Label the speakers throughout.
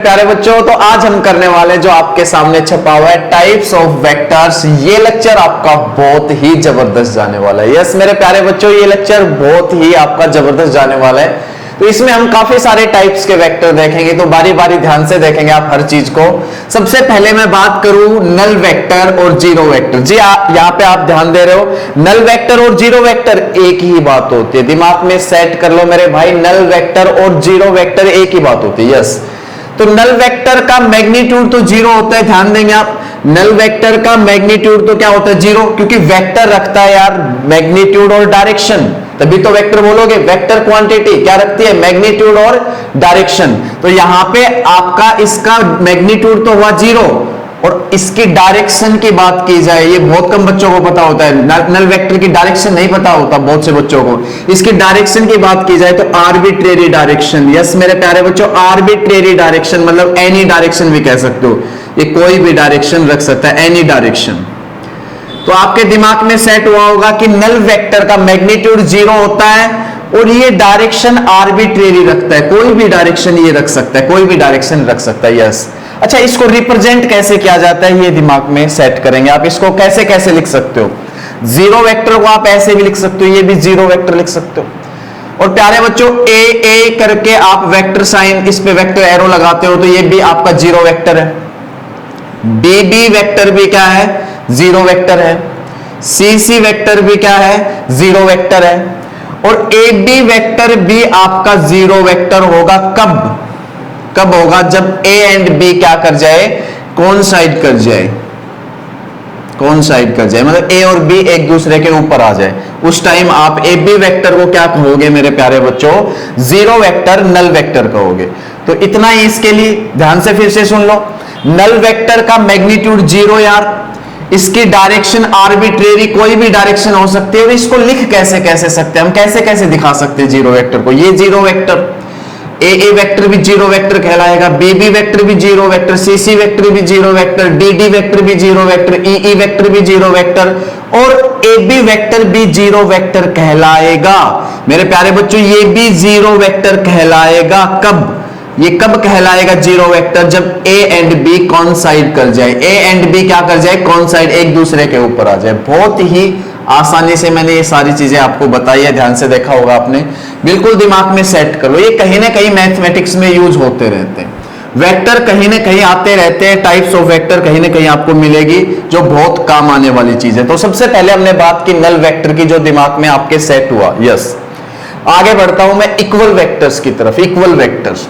Speaker 1: प्यारे बच्चों, तो आज हम करने वाले जो आपके सामने छपा हुआ है टाइप्स ऑफ वेक्टर्स, ये लेक्चर आपका बहुत ही जबरदस्त जाने वाला है। यस मेरे प्यारे बच्चों, ये लेक्चर बहुत ही आपका जबरदस्त जाने वाला है। तो इसमें हम काफी सारे टाइप्स के वेक्टर देखेंगे, तो बारी बारी ध्यान से देखेंगे आप हर चीज को। सबसे पहले मैं बात करूं नल वेक्टर और जीरो वेक्टर। जी यहाँ पे आप ध्यान दे रहे हो, नल वेक्टर और जीरो वेक्टर एक ही बात होती है। दिमाग में सेट कर लो मेरे भाई, नल वेक्टर और जीरो वेक्टर एक ही बात होती है। यस, तो नल वेक्टर का मैग्नीट्यूड तो जीरो होता है, ध्यान देंगे आप। नल वेक्टर का मैग्नीट्यूड तो क्या होता है? जीरो, क्योंकि वेक्टर रखता है यार मैग्नीट्यूड और डायरेक्शन, तभी तो वेक्टर बोलोगे। वेक्टर क्वांटिटी क्या रखती है? मैग्नीट्यूड और डायरेक्शन। तो यहां पे आपका इसका मैग्नीट्यूड तो हुआ जीरो, और इसकी डायरेक्शन की बात की जाए, ये बहुत कम बच्चों को पता होता है, नल वेक्टर की डायरेक्शन नहीं पता होता बहुत से बच्चों को। इसकी डायरेक्शन की बात की जाए तो आर्बिट्रेरी डायरेक्शन। यस मेरे प्यारे बच्चों, आर्बिट्रेरी डायरेक्शन मतलब एनी डायरेक्शन भी कह सकते हो, ये कोई भी डायरेक्शन रख सकता है, एनी डायरेक्शन। तो आपके दिमाग में सेट हुआ होगा कि नल वेक्टर का मैग्नीट्यूड जीरो होता है और ये डायरेक्शन आर्बिट्रेरी रखता है, कोई भी डायरेक्शन ये रख सकता है, कोई भी डायरेक्शन रख सकता है। यस, अच्छा, इसको रिप्रेजेंट कैसे किया जाता है ये दिमाग में सेट करेंगे। आप इसको कैसे कैसे लिख सकते हो? जीरो वेक्टर को आप ऐसे भी लिख सकते हो, ये भी जीरो वेक्टर लिख सकते हो। और प्यारे बच्चों, ए करके आप वेक्टर साइन, इस पे वेक्टर एरो लगाते हो, तो ये भी आपका जीरो वेक्टर है। बी वेक्टर भी क्या है? जीरो वेक्टर है। सी वेक्टर भी क्या है? जीरो वेक्टर है। और ए बी वेक्टर भी आपका जीरो वेक्टर होगा। कब होगा? जब ए एंड बी क्या कर जाए? कोइंसाइड कर जाए, कोइंसाइड कर जाए, मतलब ए और बी एक दूसरे के ऊपर आ जाए, उस टाइम आप ए बी वेक्टर को क्या कहोगे मेरे प्यारे बच्चों? जीरो वेक्टर, नल वेक्टर कहोगे। तो इतना ही इसके लिए, ध्यान से फिर से सुन लो। नल वेक्टर का मैग्नीट्यूड जीरो यार, इसकी डायरेक्शन आर्बिट्रेरी, कोई भी डायरेक्शन हो सकती है। और इसको लिख कैसे सकते हैं हम, कैसे दिखा सकते हैं जीरो वेक्टर को? ये जीरो वेक्टर, ए वेक्टर भी जीरो वेक्टर कहलाएगा, बी वेक्टर भी जीरो वेक्टर, सी वेक्टर भी जीरो वेक्टर, डी वेक्टर भी जीरो वेक्टर, ई वेक्टर भी जीरो वेक्टर, और ए बी वेक्टर भी जीरो वेक्टर कहलाएगा। मेरे प्यारे बच्चों, ये भी जीरो वेक्टर कहलाएगा। कब? ये कब कहलाएगा जीरो वेक्टर? जब ए एंड बी कॉन्साइड कर जाए, ए एंड बी क्या कर जाए? कॉन्साइड, एक दूसरे के ऊपर आ जाए। बहुत ही आसानी से मैंने ये सारी चीजें आपको बताई है, ध्यान से देखा होगा आपने, बिल्कुल दिमाग में सेट करो। ये कहीं ना कहीं मैथमेटिक्स में यूज होते रहते हैं, वेक्टर कहीं ना कहीं आते रहते हैं, टाइप्स ऑफ वेक्टर कहीं ना कहीं आपको मिलेगी जो बहुत काम आने वाली चीज है। तो सबसे पहले हमने बात की नल वेक्टर की, जो दिमाग में आपके सेट हुआ। यस, आगे बढ़ता हूं मैं इक्वल वेक्टर्स की तरफ। इक्वल वेक्टर्स,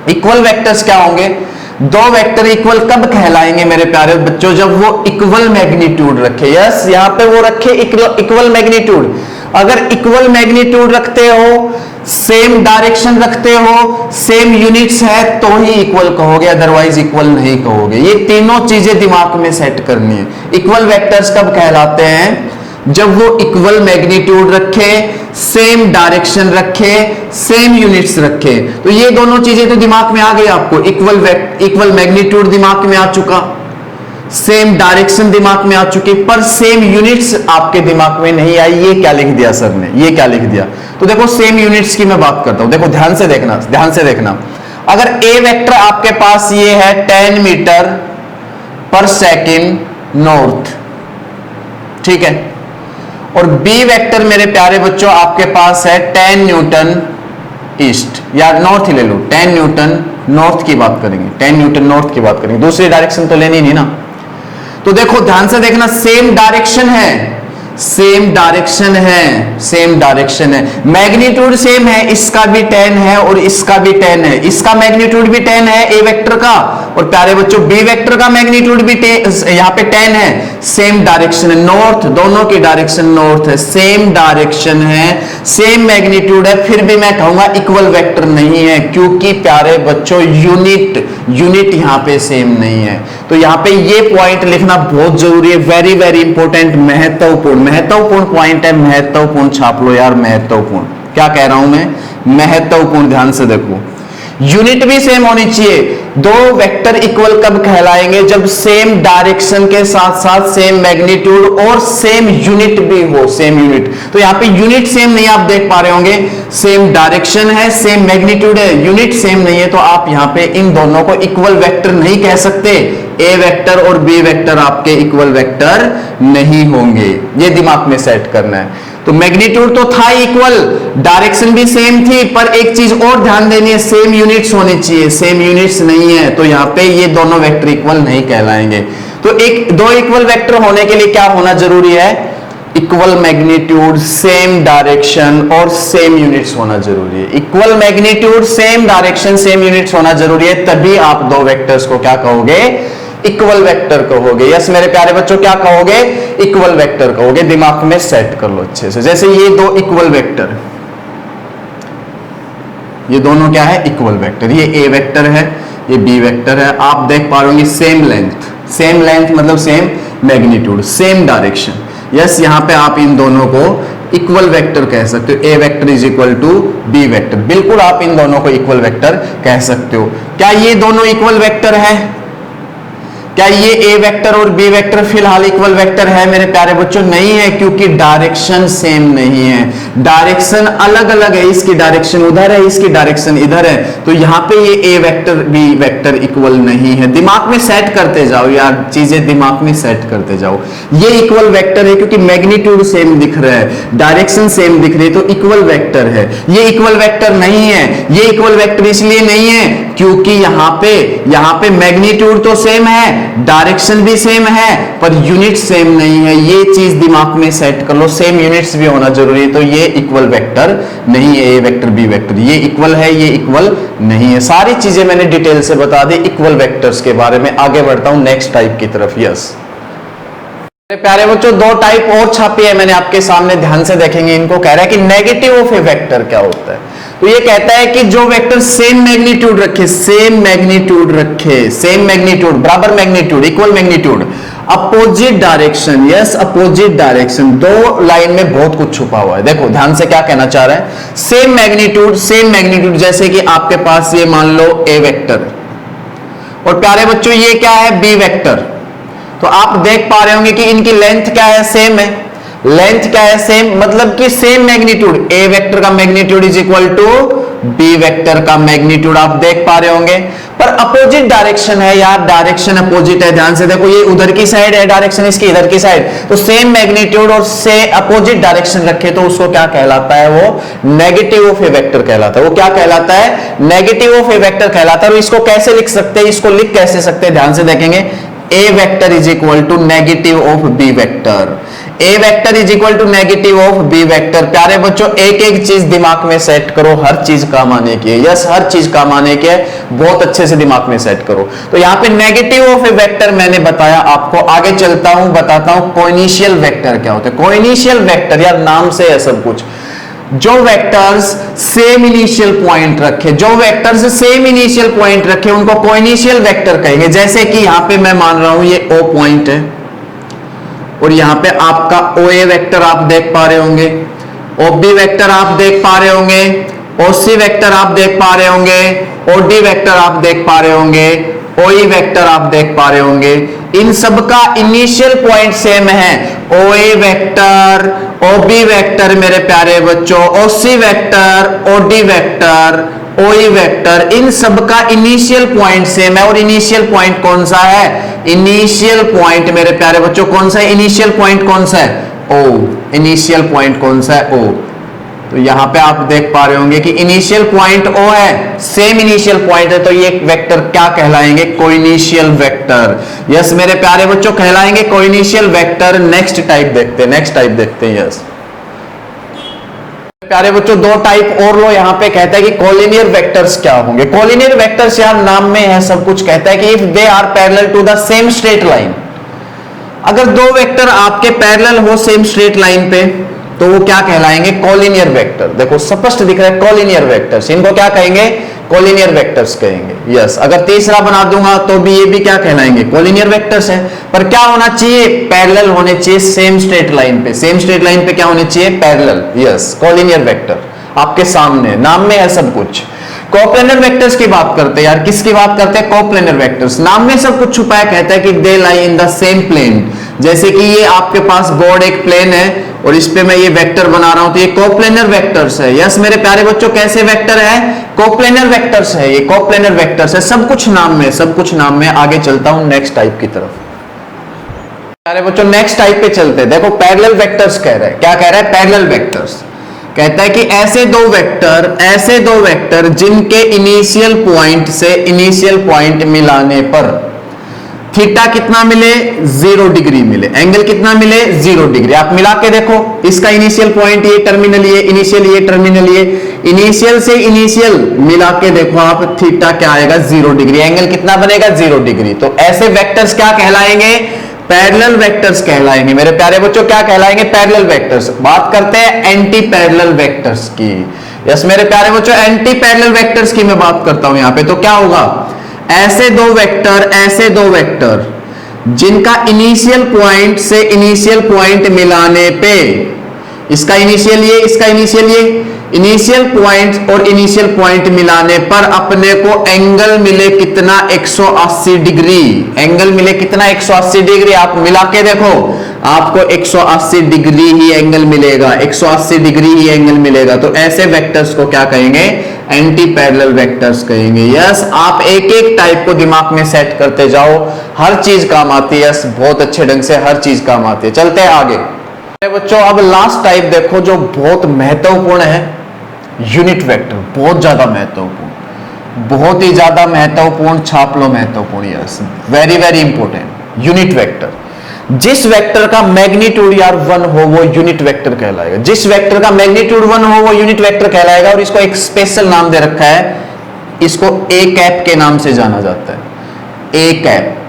Speaker 1: इक्वल वेक्टर्स क्या होंगे? दो वेक्टर इक्वल कब कहलाएंगे मेरे प्यारे बच्चों? जब वो इक्वल मैग्नीट्यूड रखे। यस, यहां पे वो रखे इक्वल मैग्नीट्यूड। अगर इक्वल मैग्नीट्यूड रखते हो, सेम डायरेक्शन रखते हो, सेम यूनिट्स है, तो ही इक्वल कहोगे, अदरवाइज इक्वल नहीं कहोगे। ये तीनों चीजें दिमाग में सेट करनी है। इक्वल वेक्टर्स कब कहलाते हैं? जब वो इक्वल मैग्नीट्यूड रखे, सेम डायरेक्शन रखे, सेम यूनिट्स रखे। तो ये दोनों चीजें तो दिमाग में आ गई आपको। इक्वल मैग्नीट्यूड दिमाग में आ चुका, सेम डायरेक्शन दिमाग में आ चुकी, पर सेम यूनिट्स आपके दिमाग में नहीं आई। ये क्या लिख दिया सर ने? ये क्या लिख दिया? तो देखो, सेम यूनिट्स की मैं बात करता हूं। देखो ध्यान से देखना, ध्यान से देखना। अगर ए वेक्टर आपके पास ये है 10 मीटर पर सेकेंड नॉर्थ, ठीक है, और बी वेक्टर मेरे प्यारे बच्चों आपके पास है 10 न्यूटन ईस्ट, या नॉर्थ ही ले लो, 10 न्यूटन नॉर्थ की बात करेंगे, 10 न्यूटन नॉर्थ की बात करेंगे, दूसरी डायरेक्शन तो लेनी नहीं ना। तो देखो ध्यान से देखना, सेम डायरेक्शन है, सेम डायरेक्शन है, सेम डायरेक्शन है, मैग्नीट्यूड सेम है, इसका भी 10 है और इसका भी 10 है, इसका मैग्नीट्यूड भी 10 है ए वेक्टर का, और प्यारे बच्चों बी वेक्टर का मैग्नीट्यूड भी यहां पे 10 है। सेम डायरेक्शन है, नॉर्थ, दोनों की डायरेक्शन नॉर्थ है, सेम डायरेक्शन है, सेम मैग्नीट्यूड है, फिर भी मैं कहूंगा इक्वल वेक्टर नहीं है, क्योंकि प्यारे बच्चों यूनिट यहां पे सेम नहीं है। तो यहां पे ये पॉइंट लिखना बहुत जरूरी है, वेरी वेरी इंपॉर्टेंट, महत्वपूर्ण पॉइंट है, महत्वपूर्ण, छाप लो यार, महत्वपूर्ण। क्या कह रहा हूं मैं? महत्वपूर्ण, ध्यान से देखो। यूनिट भी सेम होनी चाहिए। दो वेक्टर इक्वल कब कहलाएंगे? जब सेम डायरेक्शन के साथ साथ सेम मैग्नीट्यूड और सेम यूनिट भी हो, सेम यूनिट। तो यहां पे यूनिट सेम नहीं, आप देख पा रहे होंगे, सेम डायरेक्शन है, सेम मैग्नीट्यूड है, यूनिट सेम नहीं है, तो आप यहां पे इन दोनों को इक्वल वेक्टर नहीं कह सकते। ए वेक्टर और बी वेक्टर आपके इक्वल वेक्टर नहीं होंगे, ये दिमाग में सेट करना है। तो मैग्नीट्यूड तो था इक्वल, डायरेक्शन भी सेम थी, पर एक चीज और ध्यान देनी है, सेम यूनिट्स होने चाहिए, सेम यूनिट्स नहीं है, तो यहां पे ये दोनों वेक्टर इक्वल नहीं कहलाएंगे। तो दो इक्वल वेक्टर होने के लिए क्या होना जरूरी है? इक्वल मैग्नीट्यूड, सेम डायरेक्शन और सेम यूनिट्स होना जरूरी है। Equal magnitude, same direction, same units होना जरूरी है, तभी आप दो वेक्टर्स को क्या कहोगे? इक्वल वेक्टर कहोगे। यस मेरे प्यारे बच्चों, क्या कहोगे? इक्वल वेक्टर कहोगे। दिमाग में सेट कर लो अच्छे से। जैसे ये दो इक्वल वेक्टर, ये दोनों क्या है? Equal vector. ये ए वेक्टर है, ये बी वेक्टर है। आप देख पा रहे होंगे सेम लेंथ, सेम लेंथ मतलब same magnitude, same direction. Yes, यहां पे आप इन दोनों को इक्वल वेक्टर कह सकते हो। A vector is equal to B vector, बिल्कुल आप इन दोनों को इक्वल वेक्टर कह सकते हो। क्या ये दोनों इक्वल वेक्टर है? क्या ये ए वेक्टर और बी वेक्टर फिलहाल इक्वल वेक्टर है मेरे प्यारे बच्चों? नहीं है, क्योंकि डायरेक्शन सेम नहीं है, डायरेक्शन अलग अलग है। इसकी डायरेक्शन उधर है, इसकी डायरेक्शन इधर है, तो यहां पे ये ए वेक्टर बी वेक्टर इक्वल नहीं है। दिमाग में सेट करते जाओ यार, चीजें दिमाग में सेट करते जाओ। ये इक्वल वेक्टर है क्योंकि मैग्नीट्यूड सेम दिख रहा है, डायरेक्शन सेम दिख रही है, तो इक्वल वेक्टर है। ये इक्वल वेक्टर नहीं है। ये इक्वल वेक्टर इसलिए नहीं है क्योंकि यहां पे मैग्नीट्यूड तो सेम है, डायरेक्शन भी सेम है, पर यूनिट सेम नहीं है। ये चीज दिमाग में सेट कर लो, सेम यूनिट्स भी होना जरूरी है। तो ये इक्वल वेक्टर नहीं है, ए वेक्टर बी वेक्टर, ये इक्वल है, ये इक्वल नहीं है। सारी चीजें मैंने डिटेल से बता दी इक्वल वेक्टर्स के बारे में। आगे बढ़ता हूं नेक्स्ट टाइप की तरफ। यस प्यारे बच्चों, दो टाइप और छापी है मैंने आपके सामने, ध्यान से देखेंगे इनको। कह रहा है कि नेगेटिव ऑफ ए वेक्टर क्या होता है? तो ये कहता है कि जो वेक्टर सेम मैग्नीट्यूड रखे, सेम मैग्नीट्यूड रखे, सेम मैग्नीट्यूड, बराबर magnitude, equal magnitude, opposite direction. Yes, opposite direction. दो लाइन में बहुत कुछ छुपा हुआ है। देखो ध्यान से क्या कहना चाह रहा है। सेम मैग्नीट्यूड, सेम मैग्नीट्यूड, जैसे कि आपके पास ये मान लो ए वेक्टर, और प्यारे बच्चों ये क्या है? B vector. तो आप देख पा रहे होंगे कि इनकी लेंथ क्या है? सेम है। लेंथ क्या है? सेम, मतलब कि सेम मैग्नीट्यूड। ए वेक्टर का magnitude is equal to B vector का मैग्नीट्यूड, आप देख पा रहे होंगे। पर अपोजिट डायरेक्शन है यार, डायरेक्शन अपोजिट है। ध्यान से देखो, ये उधर की साइड है डायरेक्शन, इसकी इधर की साइड, तो सेम मैग्नीट्यूड और से अपोजिट डायरेक्शन रखे तो उसको क्या कहलाता है? वो नेगेटिव ऑफ ए वेक्टर कहलाता है। वो क्या कहलाता है? नेगेटिव ऑफ ए वेक्टर कहलाता है। और इसको कैसे लिख सकते हैं? इसको लिख कैसे सकते हैं? ध्यान से देखेंगे, A vector is equal to negative of B vector. A vector is equal to negative of B vector. प्यारे बच्चों, एक एक चीज दिमाग में सेट करो, हर चीज काम आने की है। यस, हर चीज काम आने की है, बहुत अच्छे से दिमाग में सेट करो। तो यहां पे नेगेटिव ऑफ ए वेक्टर मैंने बताया आपको। आगे चलता हूं, बताता हूं कोइनिशियल वेक्टर क्या होता है। कोइनिशियल वेक्टर, यार नाम से है सब कुछ। जो वेक्टर्स सेम इनिशियल पॉइंट रखे, जो वेक्टर्स सेम इनिशियल पॉइंट रखे, उनको कोइनिशियल वेक्टर कहेंगे। जैसे कि यहां पे मैं मान रहा हूं ये O पॉइंट है, और यहां पे आपका OA वेक्टर आप देख पा रहे होंगे, OB वेक्टर आप देख पा रहे होंगे, OC वेक्टर आप देख पा रहे होंगे, OD वेक्टर आप देख पा रहे होंगे, OE वेक्टर आप देख पा रहे होंगे। इन सब का इनिशियल पॉइंट सेम है। OA वेक्टर, OB वेक्टर मेरे प्यारे बच्चों, OC vector, OD vector, OE vector, इन सब का इनिशियल पॉइंट सेम है। और इनिशियल पॉइंट कौन सा है? इनिशियल पॉइंट मेरे प्यारे बच्चों कौन सा है? इनिशियल पॉइंट कौन सा है? O। इनिशियल पॉइंट कौन सा है? O। तो यहां पे आप देख पा रहे होंगे कि इनिशियल पॉइंट O है, सेम इनिशियल पॉइंट है, तो ये वेक्टर क्या कहलाएंगे? कोइनिशियल वेक्टर। यस मेरे प्यारे बच्चों, कहलाएंगे कोइनिशियल वेक्टर। नेक्स्ट टाइप देखते हैं, नेक्स्ट टाइप देखते हैं। यस प्यारे बच्चों, दो टाइप और लो। यहां पे कहता है कि कोलिनियर वेक्टर्स क्या होंगे। कोलिनियर वेक्टर्स यार नाम में है सब कुछ। कहता है कि if they are parallel to the same straight line, अगर दो वेक्टर आपके पैरेलल हो सेम स्ट्रेट लाइन पे, तो वो क्या कहलाएंगे? Collinear vector. देखो स्पष्ट दिख रहा है, कोलिनियर वेक्टर्स। इनको क्या कहेंगे? कोलिनियर वेक्टर्स कहेंगे। यस, अगर तीसरा बना दूंगा तो भी ये भी क्या कहलाएंगे? कोलिनियर वेक्टर्स है। पर क्या होना चाहिए? पैरेलल होने चाहिए सेम स्ट्रेट लाइन पे। सेम स्ट्रेट लाइन पे क्या होने चाहिए? पैरेलल। यस, कोलिनियर वेक्टर आपके सामने, नाम में है सब कुछ। कोप्लेनर वेक्टर्स की बात करते हैं यार, किसकी बात करते हैं? Coplanar vectors. नाम में सब कुछ छुपा है, कहता है कि दे लाई इन द सेम प्लेन। जैसे कि ये आपके पास बोर्ड एक प्लेन है और इस पे मैं ये वेक्टर बना रहा हूं, तो ये कोप्लेनर वेक्टर्स है। यस मेरे प्यारे बच्चों, कैसे वेक्टर है? कोप्लेनर वेक्टर्स है, ये कोप्लेनर वेक्टर्स है। सब कुछ नाम में, सब कुछ नाम में। आगे चलता हूं नेक्स्ट टाइप की तरफ। प्यारे बच्चों नेक्स्ट टाइप पे चलते हैं। देखो पैरेलल वेक्टर्स कह रहा है, क्या कह रहा है? पैरेलल वेक्टर्स कहता है कि ऐसे दो वेक्टर जिनके इनिशियल पॉइंट से इनिशियल पॉइंट मिलाने पर थीटा कितना मिले? 0 डिग्री मिले। एंगल कितना मिले? 0 डिग्री। आप मिला के देखो, इसका इनिशियल पॉइंट ये, टर्मिनल ये, इनिशियल ये, टर्मिनल ये, इनिशियल से इनिशियल मिला के देखो आप, थीटा क्या आएगा? 0 डिग्री। एंगल कितना बनेगा? 0 डिग्री। तो ऐसे वेक्टर्स क्या कहलाएंगे? पैरेलल वेक्टर्स कहलाएंगे। मेरे प्यारे बच्चों क्या कहलाएंगे? Parallel vectors. बात करते हैं एंटी पैरेलल वेक्टर्स की। यस मेरे प्यारे बच्चों, एंटी पैरेलल वेक्टर्स की मैं बात करता हूं यहां पे। तो क्या होगा? ऐसे दो वेक्टर जिनका इनिशियल पॉइंट से इनिशियल पॉइंट मिलाने पे, इसका इनिशियल ये, इसका इनिशियल ये, इनिशियल पॉइंट और इनिशियल पॉइंट मिलाने पर अपने को एंगल मिले कितना? 180 डिग्री। एंगल मिले कितना? 180 डिग्री। आप मिला के देखो, आपको 180 डिग्री ही एंगल मिलेगा, 180 डिग्री ही एंगल मिलेगा। तो ऐसे वेक्टर्स को क्या कहेंगे? एंटी पैरेलल वेक्टर्स कहेंगे। यस, आप एक एक टाइप को दिमाग में सेट करते जाओ, हर चीज काम आती है। यस, बहुत अच्छे ढंग से हर चीज काम आती है। चलते हैं आगे बच्चों। अब लास्ट टाइप देखो जो बहुत महत्वपूर्ण है, यूनिट वेक्टर। बहुत ज्यादा महत्वपूर्ण, बहुत ही ज्यादा महत्वपूर्ण। छाप लो महत्वपूर्ण। Yes, very very important. Unit vector, जिस वेक्टर का मैग्नीट्यूड यार 1 हो वो यूनिट वेक्टर कहलाएगा। जिस वेक्टर का मैग्नीट्यूड 1 हो वो यूनिट वेक्टर कहलाएगा। और इसको एक स्पेशल नाम दे रखा है, इसको ए कैप के नाम से जाना जाता है। ए कैप,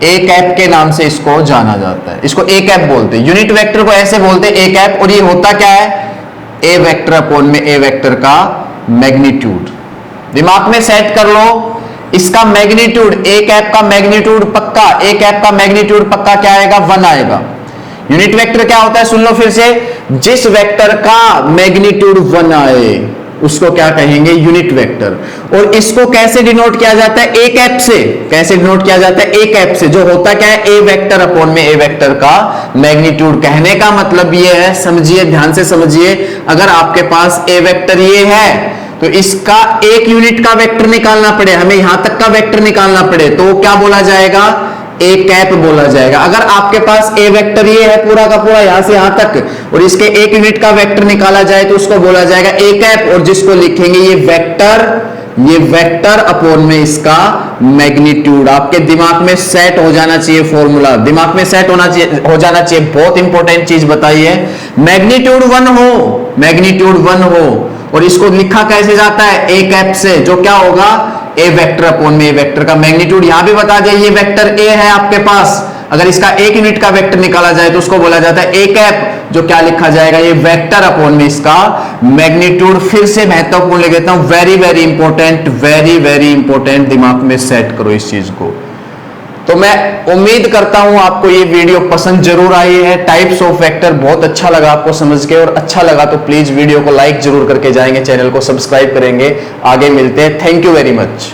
Speaker 1: ए कैप के नाम से इसको जाना जाता है। इसको ए कैप बोलते हैं। यूनिट वेक्टर को ऐसे बोलते हैं, ए कैप। और ये होता क्या है? ए वेक्टर अपॉन में ए वेक्टर का मैग्नीट्यूड। दिमाग में सेट कर लो, इसका मैग्नीट्यूड, ए कैप का मैग्नीट्यूड पक्का, ए कैप का मैग्नीट्यूड पक्का क्या आएगा? 1 आएगा। यूनिट वेक्टर क्या होता है? सुन लो फिर से, जिस वेक्टर का मैग्नीट्यूड 1 आए उसको क्या कहेंगे? Unit vector. और इसको कैसे डिनोट किया जाता है? ए कैप से। कैसे डिनोट किया जाता है? ए कैप से। जो होता क्या है? ए वेक्टर अपॉन में ए वेक्टर का मैग्नीट्यूड। कहने का मतलब ये है, समझिए, ध्यान से समझिए, अगर आपके पास ए वेक्टर ये है तो इसका एक यूनिट का वेक्टर निकालना पड़े, हमें यहां तक का वेक्टर निकालना पड़े, तो क्या बोला जाएगा? ए कैप बोला जाएगा। अगर आपके पास ए वेक्टर ये है पूरा का पूरा यहां से यहां तक और इसके एक यूनिट का वेक्टर निकाला जाए तो उसको बोला जाएगा ए कैप। और जिसको लिखेंगे ये वेक्टर अपॉन में इसका मैग्नीट्यूड। आपके दिमाग में सेट हो जाना चाहिए फॉर्मूला, दिमाग में सेट हो जाना चाहिए। बहुत इंपॉर्टेंट चीज बताइए, मैग्नीट्यूड 1 हो और इसको लिखा कैसे जाता है? ए कैप से। जो क्या होगा? ए वेक्टर अपॉन में ए वेक्टर का मैग्नीट्यूड। यहां भी बता दिया, ये वेक्टर ए है आपके पास, अगर इसका एक यूनिट का वेक्टर निकाला जाए तो उसको बोला जाता है ए कैप। जो क्या लिखा जाएगा? ये वेक्टर अपॉन में इसका मैग्नीट्यूड। फिर से महत्वपूर्ण लिख देता हूं, very very important, very very important. दिमाग में सेट करो इस चीज को। तो मैं उम्मीद करता हूं आपको ये वीडियो पसंद जरूर आई है। टाइप्स ऑफ वेक्टर बहुत अच्छा लगा आपको समझ के, और अच्छा लगा तो प्लीज वीडियो को लाइक जरूर करके जाएंगे, चैनल को सब्सक्राइब करेंगे। आगे मिलते हैं। Thank you very much.